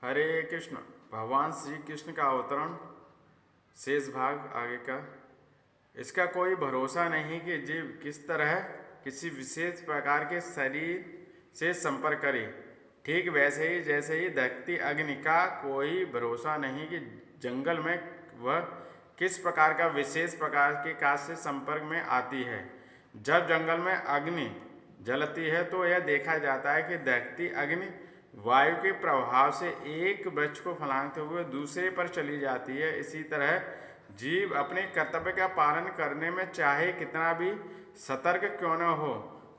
हरे कृष्ण। भगवान श्री कृष्ण का अवतरण शेष भाग आगे का। इसका कोई भरोसा नहीं कि जीव किस तरह किसी विशेष प्रकार के शरीर से संपर्क करे। ठीक वैसे ही जैसे ही दहकती अग्नि का कोई भरोसा नहीं कि जंगल में वह किस प्रकार का विशेष प्रकार के काज से संपर्क में आती है। जब जंगल में अग्नि जलती है तो यह देखा जाता है कि दहकती अग्नि वायु के प्रभाव से एक वृक्ष को फलांगते हुए दूसरे पर चली जाती है। इसी तरह जीव अपने कर्तव्य का पालन करने में चाहे कितना भी सतर्क क्यों न हो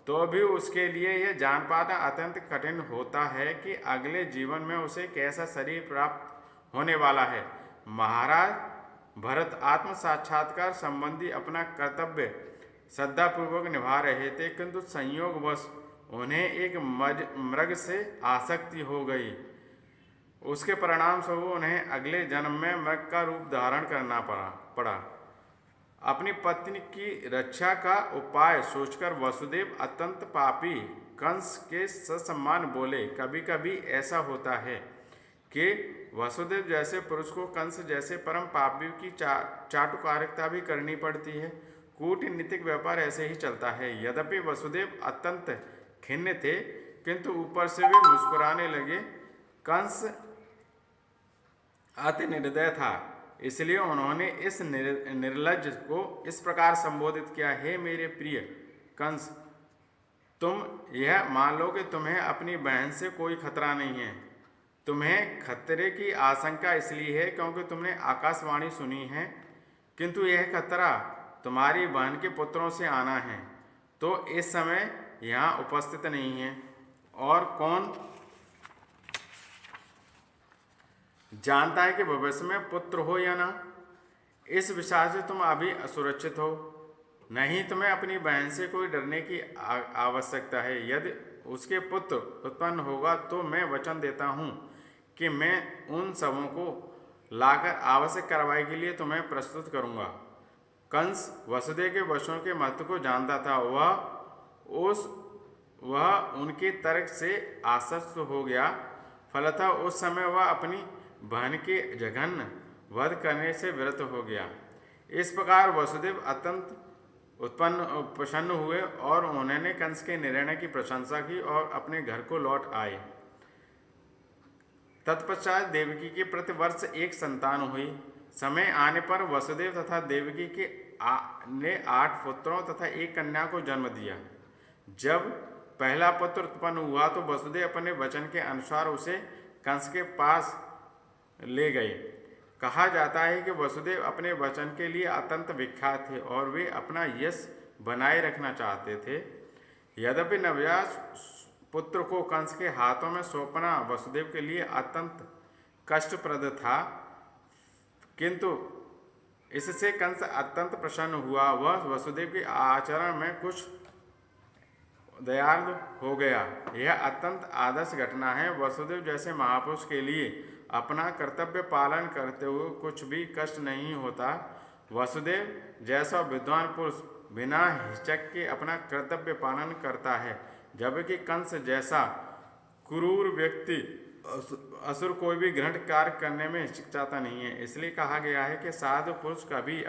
तो भी उसके लिए यह जान पाना अत्यंत कठिन होता है कि अगले जीवन में उसे कैसा शरीर प्राप्त होने वाला है। महाराज भरत आत्म साक्षात्कार संबंधी अपना कर्तव्य श्रद्धापूर्वक निभा रहे थे, किंतु संयोगवश उन्हें एक मृग से आसक्ति हो गई। उसके परिणाम स्वरूप उन्हें अगले जन्म में मृग का रूप धारण करना पड़ा। अपनी पत्नी की रक्षा का उपाय सोचकर वसुदेव अत्यंत पापी कंस के ससम्मान बोले। कभी कभी ऐसा होता है कि वसुदेव जैसे पुरुष को कंस जैसे परम पापी की चाटुकारिता भी करनी पड़ती है। कूटनीतिक व्यापार ऐसे ही चलता है। यद्यपि वसुदेव अत्यंत खिन्न थे, किंतु ऊपर से वे मुस्कुराने लगे। कंस अति निर्दय था, इसलिए उन्होंने इस निर्लज्ज को इस प्रकार संबोधित किया। हे मेरे प्रिय कंस, तुम यह मान लो कि तुम्हें अपनी बहन से कोई खतरा नहीं है। तुम्हें खतरे की आशंका इसलिए है क्योंकि तुमने आकाशवाणी सुनी है, किंतु यह खतरा तुम्हारी बहन के पुत्रों से आना है तो इस समय यहाँ उपस्थित नहीं है। और कौन जानता है कि भविष्य में पुत्र हो या ना। इस विचार से तुम अभी असुरक्षित हो। नहीं, तुम्हें अपनी बहन से कोई डरने की आवश्यकता है। यदि उसके पुत्र उत्पन्न होगा तो मैं वचन देता हूँ कि मैं उन सबों को लाकर आवश्यक कार्रवाई के लिए तुम्हें प्रस्तुत करूँगा। कंस वसुदेव के वचनों के महत्व को जानता था। वह उनके तर्क से आश्वस्त हो गया। फलतः उस समय वह अपनी बहन के जघन्य वध करने से विरत हो गया। इस प्रकार वसुदेव अत्यंत प्रसन्न हुए और उन्होंने कंस के निर्णय की प्रशंसा की और अपने घर को लौट आए। तत्पश्चात देवकी के प्रतिवर्ष एक संतान हुई। समय आने पर वसुदेव तथा देवकी ने 8 पुत्रों तथा एक कन्या को जन्म दिया। जब पहला पुत्र उत्पन्न हुआ तो वसुदेव अपने वचन के अनुसार उसे कंस के पास ले गए। कहा जाता है कि वसुदेव अपने वचन के लिए अत्यंत विख्यात थे और वे अपना यश बनाए रखना चाहते थे। यद्यपि नवजात पुत्र को कंस के हाथों में सौंपना वसुदेव के लिए अत्यंत कष्टप्रद था, किंतु इससे कंस अत्यंत प्रसन्न हुआ। वह वसुदेव के आचरण में कुछ दयालु हो गया। यह अत्यंत आदर्श घटना है। वसुदेव जैसे महापुरुष के लिए अपना कर्तव्य पालन करते हुए कुछ भी कष्ट नहीं होता। वसुदेव जैसा विद्वान पुरुष बिना हिचक के अपना कर्तव्य पालन करता है, जबकि कंस जैसा क्रूर व्यक्ति असुर कोई भी घृणित कार्य करने में हिचकिचाता नहीं है। इसलिए कहा गया है कि साधु पुरुष कभी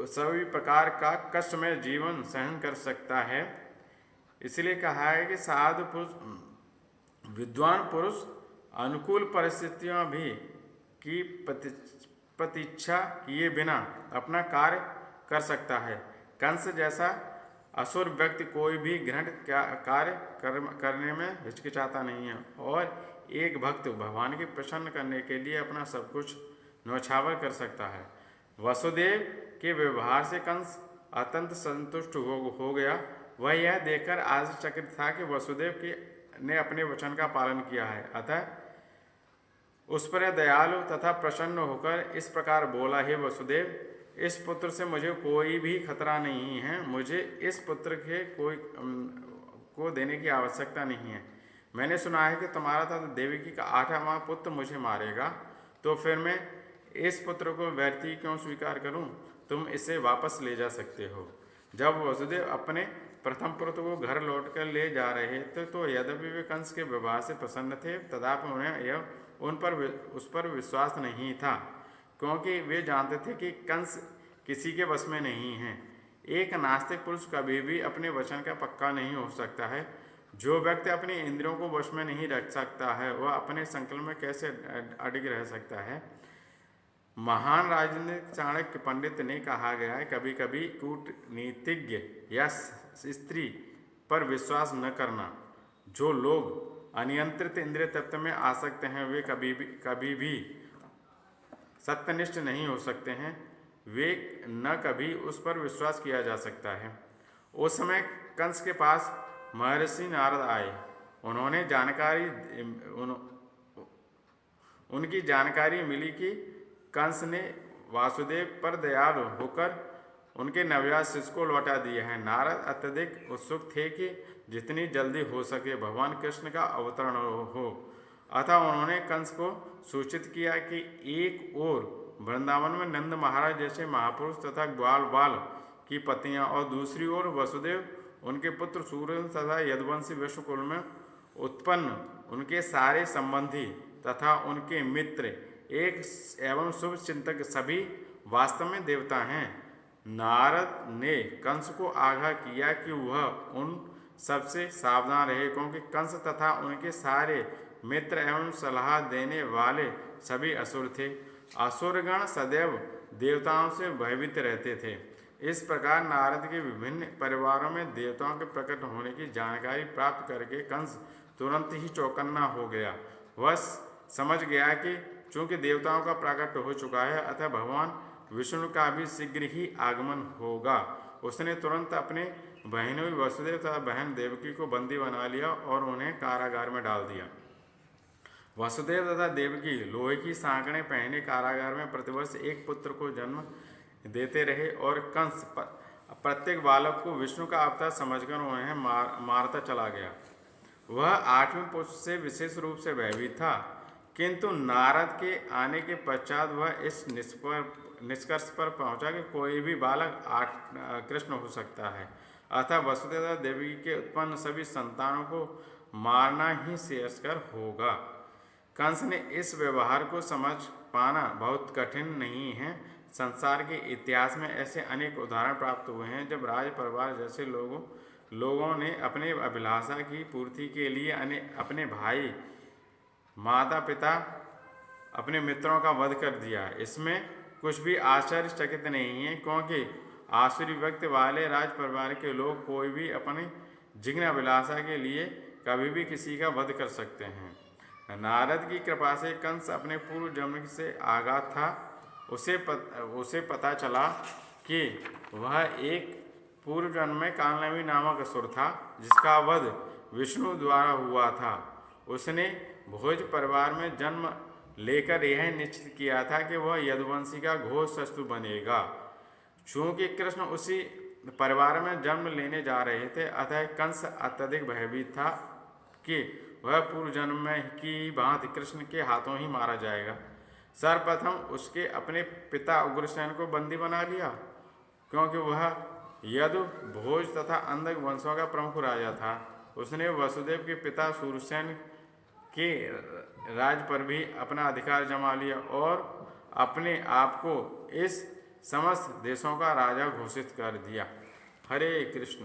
सभी प्रकार का कष्टमय जीवन सहन कर सकता है। इसलिए कहा है कि साधु पुरुष विद्वान पुरुष अनुकूल परिस्थितियों भी की प्रतीक्षा किए बिना अपना कार्य कर सकता है। कंस जैसा असुर व्यक्ति कोई भी घृणित कार्य करने में हिचकिचाता नहीं है और एक भक्त भगवान की प्रसन्न करने के लिए अपना सब कुछ न्यौछावर कर सकता है। वसुदेव के व्यवहार से कंस अत्यंत संतुष्ट हो गया। वह यह देखकर आश्चर्यचकित था कि वसुदेव ने अपने वचन का पालन किया है, अतः उस पर दयालु तथा प्रसन्न होकर इस प्रकार बोला। हे वसुदेव, इस पुत्र से मुझे कोई भी खतरा नहीं है। मुझे इस पुत्र के को देने की आवश्यकता नहीं है। मैंने सुना है कि तुम्हारा तथा देवकी का 8वां पुत्र मुझे मारेगा, तो फिर मैं इस पुत्र को व्यर्थी क्यों स्वीकार करूं? तुम इसे वापस ले जा सकते हो। जब वसुदेव अपने प्रथम पुत्र को घर लौटकर ले जा रहे थे, तो यद्यपि वे कंस के व्यवहार से प्रसन्न थे, तथापि उन्हें उस पर विश्वास नहीं था, क्योंकि वे जानते थे कि कंस किसी के वश में नहीं है। एक नास्तिक पुरुष कभी भी अपने वचन का पक्का नहीं हो सकता है। जो व्यक्ति अपनी इंद्रियों को वश में नहीं रख सकता है, वह अपने संकल्प में कैसे अडिग रह सकता है। महान राजनीतिक चाणक्य पंडित ने कहा गया है, कभी कभी कूटनीतिज्ञ या स्त्री पर विश्वास न करना। जो लोग अनियंत्रित इंद्रिय तत्व में आ सकते हैं, वे कभी भी सत्यनिष्ठ नहीं हो सकते हैं। वे न कभी उस पर विश्वास किया जा सकता है। उस समय कंस के पास महर्षि नारद आए। उनकी जानकारी मिली कि कंस ने वासुदेव पर दयालु होकर उनके नवजात शिशु को लौटा दिया है। नारद अत्यधिक उत्सुक थे कि जितनी जल्दी हो सके भगवान कृष्ण का अवतरण हो। अतः उन्होंने कंस को सूचित किया कि एक ओर वृंदावन में नंद महाराज जैसे महापुरुष तथा ग्वाल बाल की पत्नियां और दूसरी ओर वसुदेव, उनके पुत्र सूर्य तथा यदुवंशी विश्वकुल में उत्पन्न उनके सारे संबंधी तथा उनके मित्र एक एवं शुभ चिंतक सभी वास्तव में देवता हैं। नारद ने कंस को आगाह किया कि वह उन सबसे सावधान रहे, क्योंकि कंस तथा उनके सारे मित्र एवं सलाह देने वाले सभी असुर थे। असुरगण सदैव देवताओं से भयभीत रहते थे। इस प्रकार नारद के विभिन्न परिवारों में देवताओं के प्रकट होने की जानकारी प्राप्त करके कंस तुरंत ही चौकन्ना हो गया। वह समझ गया कि चूंकि देवताओं का प्रकट हो चुका है, अतः भगवान विष्णु का भी शीघ्र ही आगमन होगा। उसने तुरंत अपने बहनों वसुदेव तथा बहन देवकी को बंदी बना लिया और उन्हें कारागार में डाल दिया। वसुदेव तथा देवकी लोहे की सांकड़ें पहने कारागार में प्रतिवर्ष एक पुत्र को जन्म देते रहे, और कंस प्रत्येक बालक को विष्णु का अवतार समझकर उन्हें मारता चला गया। वह 8वें पुत्र से विशेष रूप से भयभीत था, किंतु नारद के आने के पश्चात वह इस निष्कर्ष पर पहुंचा कि कोई भी बालक कृष्ण हो सकता है। अतः वसुदेव तथा देवकी के उत्पन्न सभी संतानों को मारना ही श्रेयस्कर होगा। कंस ने इस व्यवहार को समझ पाना बहुत कठिन नहीं है। संसार के इतिहास में ऐसे अनेक उदाहरण प्राप्त हुए हैं जब राज परिवार जैसे लोगों ने अपने अभिलाषा की पूर्ति के लिए अपने भाई, माता पिता, अपने मित्रों का वध कर दिया। इसमें कुछ भी आश्चर्यचकित नहीं है, क्योंकि आसुरी व्यक्ति वाले राज परिवार के लोग कोई भी अपनी जिग्न अभिलाषा के लिए कभी भी किसी का वध कर सकते हैं। नारद की कृपा से कंस अपने पूर्व जन्म से आगाह था। उसे पता चला कि वह एक पूर्व जन्म में कालनेमी नामक असुर था, जिसका वध विष्णु द्वारा हुआ था। उसने भोज परिवार में जन्म लेकर यह निश्चित किया था कि वह यदुवंशी का घोर शत्रु बनेगा। चूँकि कृष्ण उसी परिवार में जन्म लेने जा रहे थे, अतः कंस अत्यधिक भयभीत था कि वह पूर्व जन्म में की भांति कृष्ण के हाथों ही मारा जाएगा। सर्वप्रथम उसके अपने पिता उग्रसेन को बंदी बना लिया, क्योंकि वह यदु, भोज तथा अंधक वंशों का प्रमुख राजा था। उसने वसुदेव के पिता सूरसेन के राज पर भी अपना अधिकार जमा लिया और अपने आप को इस समस्त देशों का राजा घोषित कर दिया। हरे कृष्ण।